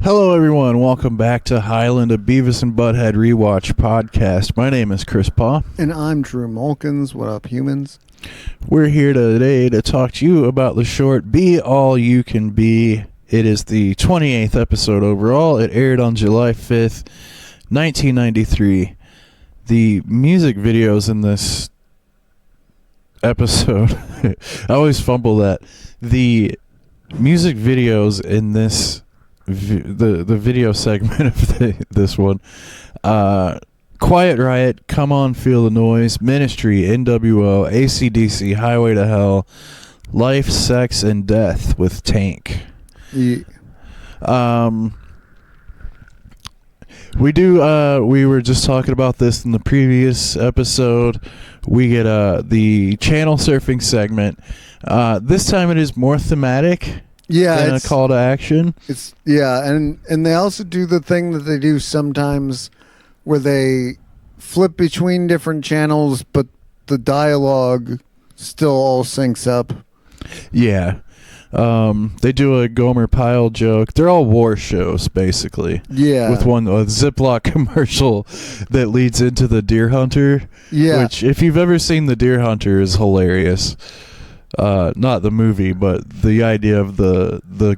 Hello, everyone. Welcome back to Highland, a Beavis and Butt-Head Rewatch podcast. My name is Chris Paw. And I'm Drew Mulkins. What up, humans? We're here today to talk to you about the short Be All You Can Be. It is the 28th episode overall. It aired on July 5th, 1993. The music videos in this episode, I always fumble that. The music videos in this the video segment of this one, Quiet Riot, Come On Feel the Noise, Ministry, NWO, AC/DC, Highway to Hell, Life, Sex, and Death with Tank. Yeah. We were just talking about this in the previous episode. We get the channel surfing segment. This time it is more thematic. Yeah, than a call to action. And they also do the thing that they do sometimes where they flip between different channels, but the dialogue still all syncs up. Yeah. They do a Gomer Pyle joke. They're all war shows, basically. Yeah. With one Ziploc commercial that leads into The Deer Hunter. Yeah. Which, if you've ever seen The Deer Hunter, is hilarious. Not the movie, but the idea of the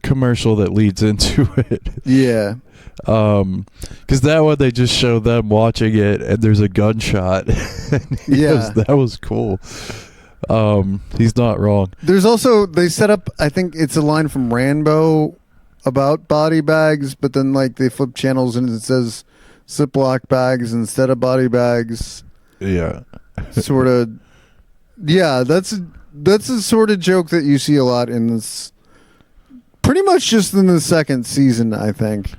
commercial that leads into it. Yeah. Because that one, they just show them watching it, and there's a gunshot. Yeah. That was cool. He's not wrong. There's also, they set up, I think it's a line from Rambo about body bags, but then like they flip channels and it says Ziploc bags instead of body bags. Yeah. Sort of. Yeah, that's a sort of joke that you see a lot in this. Pretty much just in the second season, I think.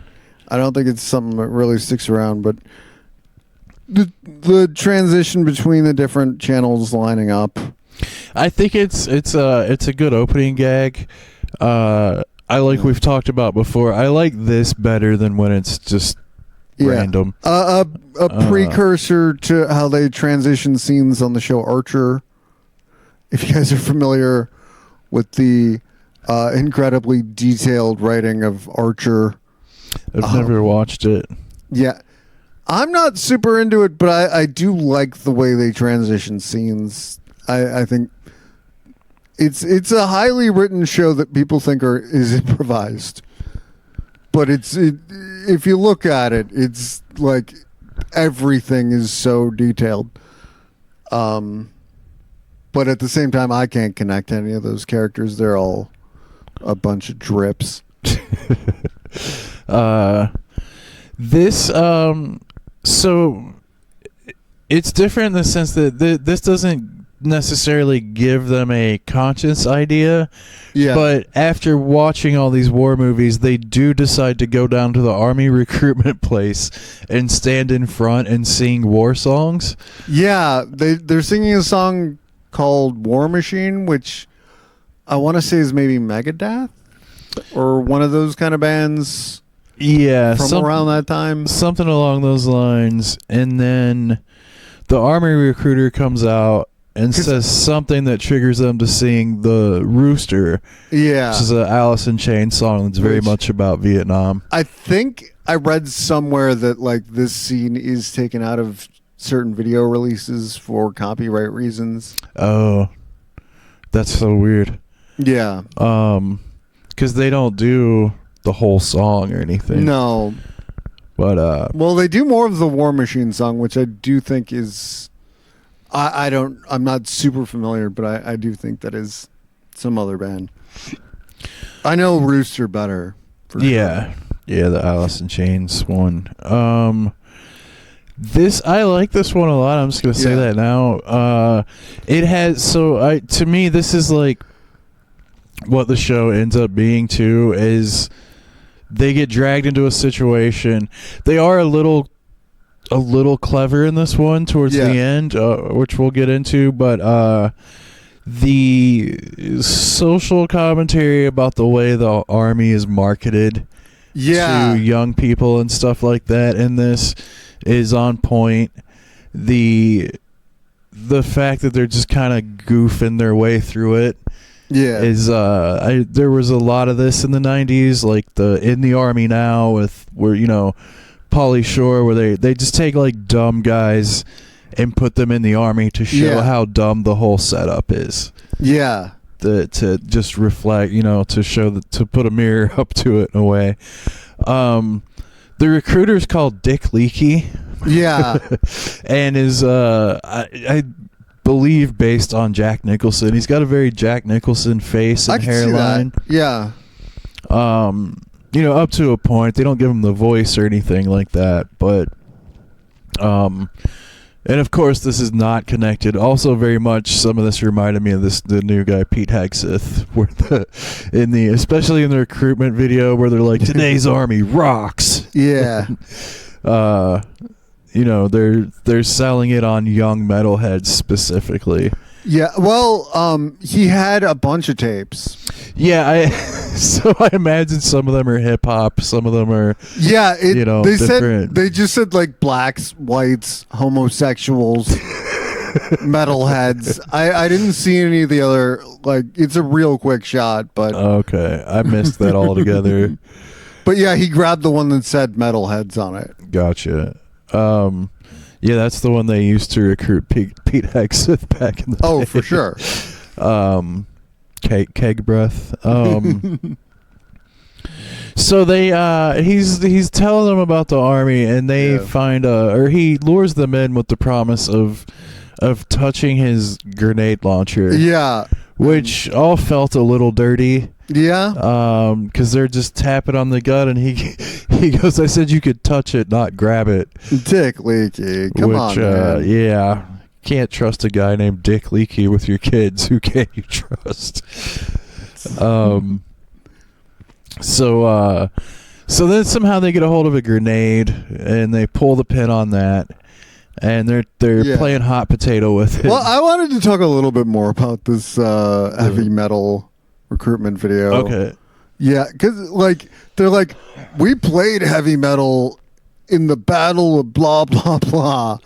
I don't think it's something that really sticks around, but the transition between the different channels lining up. I think it's a good opening gag. We've talked about before. I like this better than when it's just random. A precursor to how they transition scenes on the show Archer. If you guys are familiar with the incredibly detailed writing of Archer. I've never watched it. Yeah. I'm not super into it, but I do like the way they transition scenes. I think it's a highly written show that people think is improvised. But if you look at it, it's like everything is so detailed. But at the same time, I can't connect any of those characters. They're all a bunch of drips. So it's different in the sense that this doesn't necessarily give them a conscious idea. Yeah. But after watching all these war movies, they do decide to go down to the army recruitment place and stand in front and sing war songs. Yeah, they're singing a song called War Machine, which I want to say is maybe Megadeth or one of those kind of bands. Yeah, from around that time, something along those lines. And then the army recruiter comes out and says something that triggers them to sing the Rooster. Yeah, which is an Alice in Chains song that's very much about Vietnam. I think I read somewhere that like this scene is taken out of certain video releases for copyright reasons. Oh, that's so weird. Yeah. Because they don't do the whole song or anything. No. But well, they do more of the War Machine song, which I do think is I'm not super familiar, but I do think that is some other band. I know Rooster better. Yeah. Sure. Yeah, the Alice in Chains one. I like this one a lot. I'm just gonna say that now. It has to me this is like what the show ends up being too, is they get dragged into a situation. They are a little clever in this one towards the end, which we'll get into, but the social commentary about the way the army is marketed to young people and stuff like that in this is on point. The fact that they're just kind of goofing their way through it Yeah. There was a lot of this in the 90s, like the In the Army Now where Pauly Shore, where they just take like dumb guys and put them in the army to show how dumb the whole setup is. Yeah. To just reflect, to show to put a mirror up to it in a way. The recruiter's called Dick Leakey. Yeah. And is I believe based on Jack Nicholson. He's got a very Jack Nicholson face and hairline. Yeah. Up to a point. They don't give him the voice or anything like that, but and of course this is not connected. Also very much some of this reminded me of the new guy Pete Hegseth, where especially in the recruitment video where they're like, today's army rocks. Yeah. They're selling it on young metalheads specifically. Yeah, well, he had a bunch of tapes. Yeah, so I imagine some of them are hip hop, some of them are they different. They just said like blacks, whites, homosexuals, metalheads. I didn't see any of the other, like, it's a real quick shot, but okay, I missed that altogether. But yeah, he grabbed the one that said metalheads on it. Gotcha. Yeah, that's the one they used to recruit Pete Hegseth back in the day. For sure. Keg breath. So he's telling them about the army, and they find he lures them in with the promise of touching his grenade launcher. Yeah. Which all felt a little dirty. Yeah. Because they're just tapping on the gun, and he goes, "I said you could touch it, not grab it." Dick Leakey, come on, man. Yeah, can't trust a guy named Dick Leakey with your kids. Who can you trust? So then somehow they get a hold of a grenade, and they pull the pin on that. And they're playing hot potato with it. Well, I wanted to talk a little bit more about this heavy metal recruitment video. Okay. Yeah, because they're like, we played heavy metal in the battle of blah blah blah,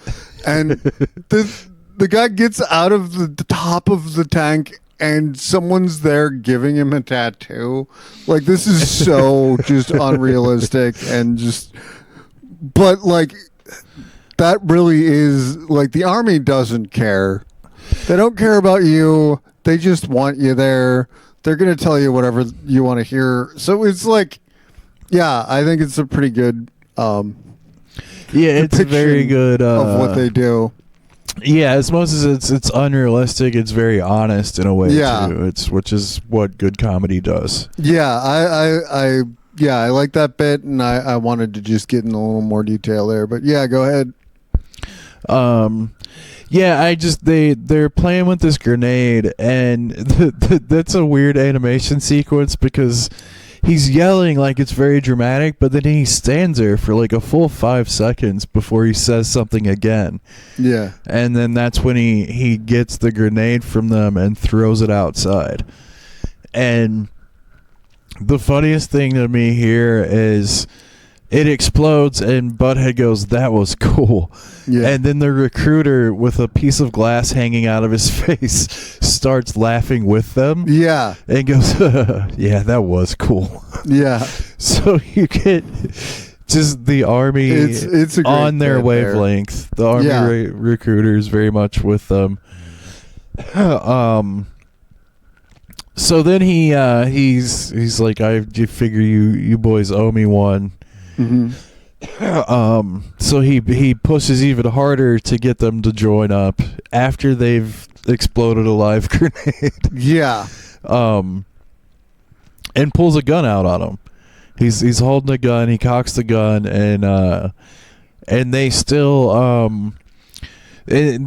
and the guy gets out of the top of the tank, and someone's there giving him a tattoo. Like, this is so just unrealistic and just, but like. That really is, like, the army doesn't care. They don't care about you. They just want you there. They're going to tell you whatever you want to hear. So it's like, yeah, I think it's a pretty good it's very good of what they do. Yeah, as much as it's unrealistic, it's very honest in a way too. Which is what good comedy does. Yeah, I like that bit, and I wanted to just get in a little more detail there. But yeah, go ahead. They're playing with this grenade, and that's a weird animation sequence because he's yelling like it's very dramatic, but then he stands there for like a full 5 seconds before he says something again. Yeah. And then that's when he gets the grenade from them and throws it outside. And the funniest thing to me here is it explodes and Butt-Head goes, "That was cool." Yeah. And then the recruiter, with a piece of glass hanging out of his face, starts laughing with them. Yeah. And goes, "Yeah, that was cool." Yeah. So you get just the army it's a on their wavelength. The army recruiters very much with them. So then he's like, "I figure you boys owe me one." Mm-hmm. So he pushes even harder to get them to join up after they've exploded a live grenade. Yeah. And pulls a gun out on him. He's holding a gun. He cocks the gun, and they still they're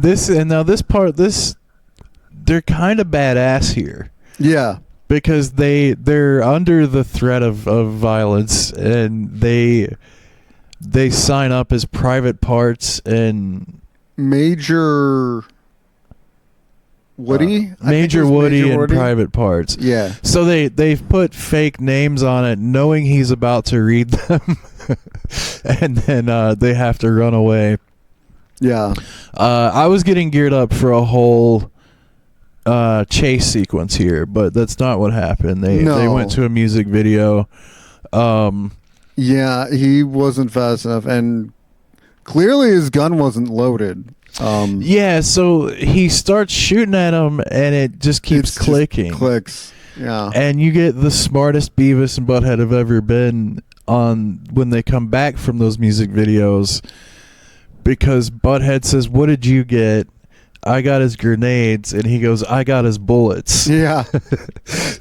kind of badass here. Yeah. Because they're under the threat of violence, and they sign up as private parts and Major Woody? Major Woody and private parts. Yeah. So they've put fake names on it knowing he's about to read them. And then they have to run away. Yeah. I was getting geared up for a whole chase sequence here, but that's not what happened. They went to a music video. Yeah, he wasn't fast enough, and clearly his gun wasn't loaded. Yeah, so he starts shooting at him, and it just keeps clicking. Just clicks. Yeah. And you get the smartest Beavis and Butt-Head have ever been on when they come back from those music videos, because Butt-Head says, "What did you get?" "I got his grenades," and he goes, "I got his bullets." Yeah.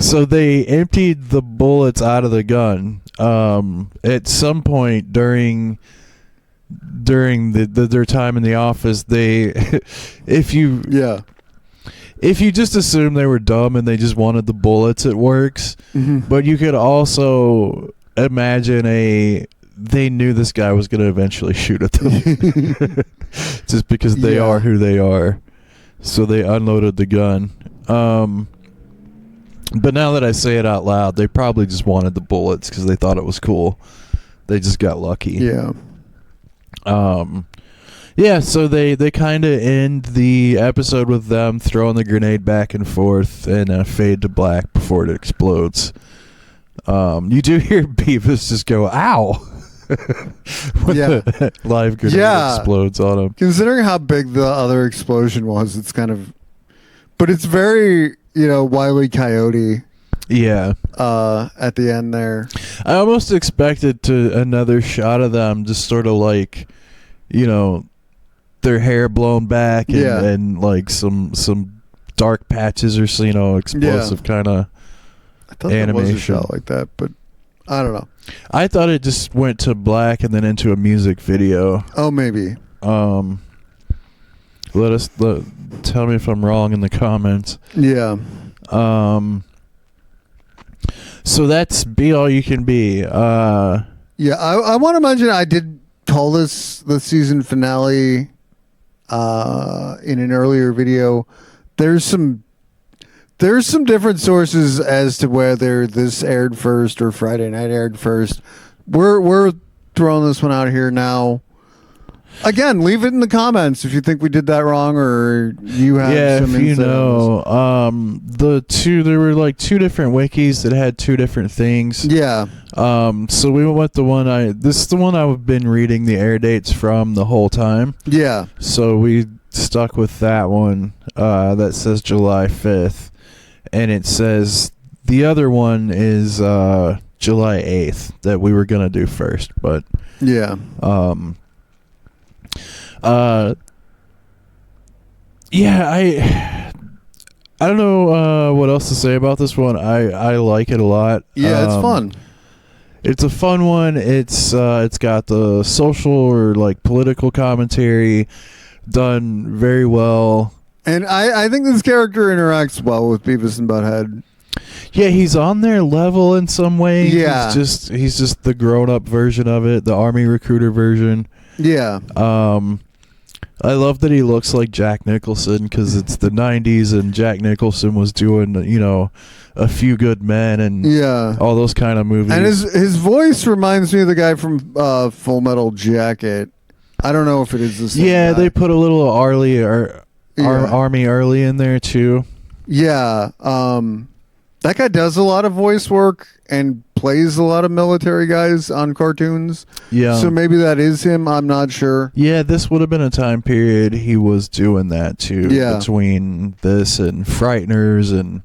So they emptied the bullets out of the gun. At some point during their time in the office, if you just assume they were dumb and they just wanted the bullets, it works. Mm-hmm. But you could also imagine they knew this guy was going to eventually shoot at them just because they are who they are. So they unloaded the gun. But now that I say it out loud, they probably just wanted the bullets because they thought it was cool. They just got lucky. Yeah. Yeah, so they kind of end the episode with them throwing the grenade back and forth and fade to black before it explodes. You do hear Beavis just go, "Ow!" when the live grenade explodes on him. Considering how big the other explosion was, it's kind of... But it's very, Wile E. Coyote. Yeah. At the end there. I almost expected another shot of them just sort of like, their hair blown back and like some dark patches or explosive kind of I thought animation. there was a shot like that, but I don't know. I thought it just went to black and then into a music video. Oh, maybe. Tell me if I'm wrong in the comments. Yeah. So that's Be All You Can Be. I want to mention I did call this the season finale in an earlier video. There's some different sources as to whether this aired first or Friday night aired first. We're throwing this one out here now. Again, leave it in the comments if you think we did that wrong or you have some if insight on this. There were like two different wikis that had two different things. Yeah. So we went with this is the one I've been reading the air dates from the whole time. Yeah. So we stuck with that one that says July 5th, and it says the other one is July 8th that we were gonna do first, but yeah. I don't know what else to say about this one. I like it a lot. Yeah, it's fun. It's a fun one. It's got the social or like political commentary done very well. And I think this character interacts well with Beavis and Butt-Head. Yeah, he's on their level in some way. Yeah. He's just the grown-up version of it, the army recruiter version. Yeah. I love that he looks like Jack Nicholson because it's the 90s and Jack Nicholson was doing, A Few Good Men and all those kind of movies. And his voice reminds me of the guy from Full Metal Jacket. I don't know if it is the same guy. They put a little Army Early in there too. Yeah. That guy does a lot of voice work and plays a lot of military guys on cartoons. Yeah. So maybe that is him. I'm not sure. Yeah, this would have been a time period he was doing that too. Yeah. Between this and Frighteners, and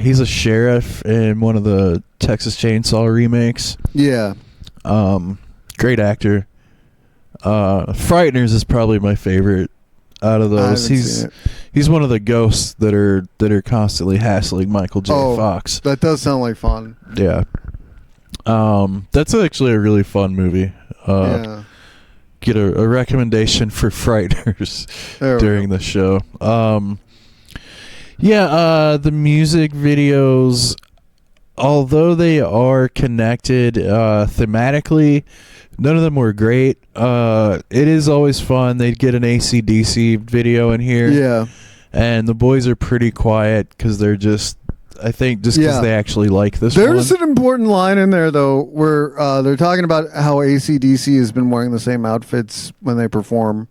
he's a sheriff in one of the Texas Chainsaw remakes. Yeah. Great actor. Frighteners is probably my favorite out of those. He's one of the ghosts that are constantly hassling Michael J. Fox. That does sound like fun. Yeah. That's actually a really fun movie. Get a recommendation for Frighteners during the show. The music videos, although they are connected thematically, none of them were great. It is always fun. They'd get an AC/DC video in here. Yeah. And the boys are pretty quiet because they're just because they actually like this There's one. an important line in there, though, where they're talking about how AC/DC has been wearing the same outfits when they perform.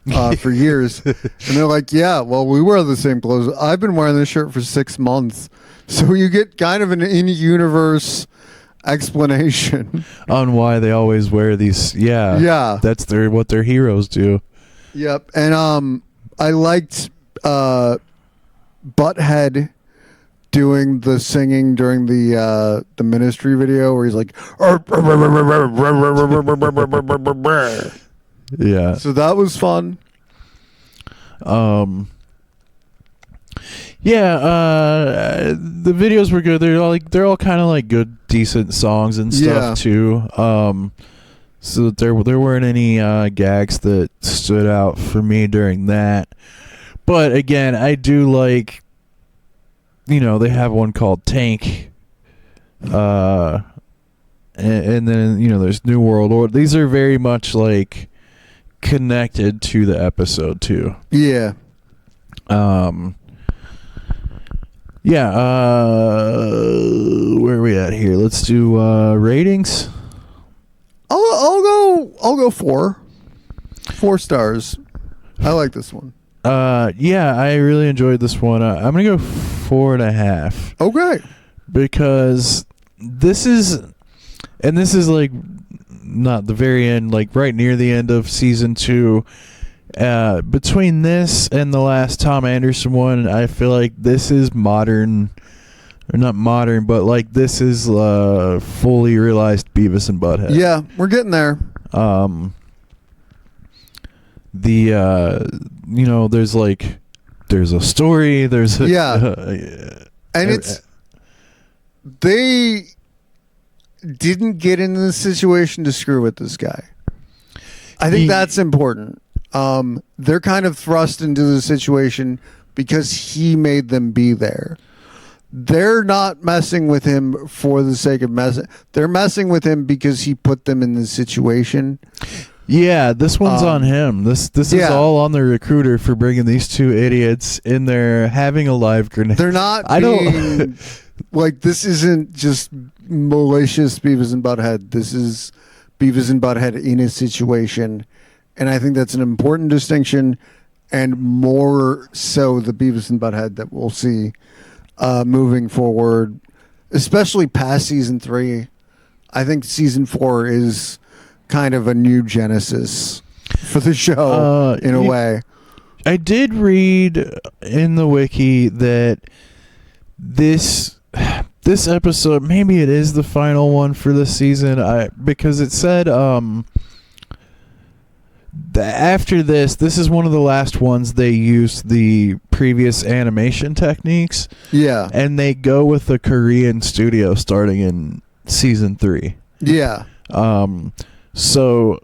for years. And they're like, yeah, well, we wear the same clothes. I've been wearing this shirt for 6 months. So you get kind of an in-universe explanation on why they always wear these. Yeah. That's what their heroes do. Yep. And I liked Butt-Head doing the singing during the Ministry video where he's like, yeah. So that was fun. The videos were good. They're all kind of like good, decent songs and stuff too. So there weren't any gags that stood out for me during that. But again, I do like, they have one called Tank. And then, there's New World Order. These are very much like connected to the episode too. Yeah. Where are we at here? Let's do ratings. I'll go 4 stars. I like this one. I really enjoyed this one. I'm gonna go 4.5. Okay. Because this is like not the very end, like right near the end of season 2. Between this and the last Tom Anderson one, I feel like this is modern, or not modern, but like this is fully realized Beavis and Butt-Head. Yeah, we're getting there. There's a story, there's and they didn't get into the situation to screw with this guy. I think that's important. They're kind of thrust into the situation because he made them be there. They're not messing with him for the sake of messing. They're messing with him because he put them in the situation. Yeah, this one's on him. This is all on the recruiter for bringing these two idiots in there having a live grenade. They're not like, this isn't just malicious Beavis and Butt-Head. This is Beavis and Butt-Head in a situation. And I think that's an important distinction, and more so the Beavis and Butt-Head that we'll see moving forward, especially past season 3. I think season 4 is kind of a new genesis for the show in a way. I did read in the wiki that this episode, maybe it is the final one for this season, because it said after this is one of the last ones they used the previous animation techniques. Yeah. And they go with the Korean studio starting in season 3. Yeah. So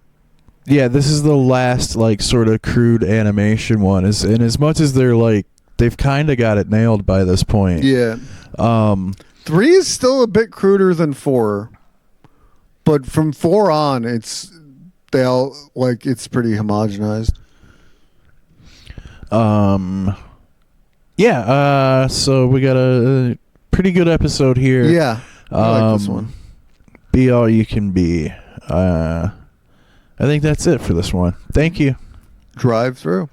yeah, this is the last like sort of crude animation one. And as much as they're like, they've kind of got it nailed by this point. Yeah. 3 is still a bit cruder than 4. But from 4 on, it's pretty homogenized. So we got a pretty good episode here. Yeah. I like this one. Be all you can be. I think that's it for this one. Thank you. Drive through.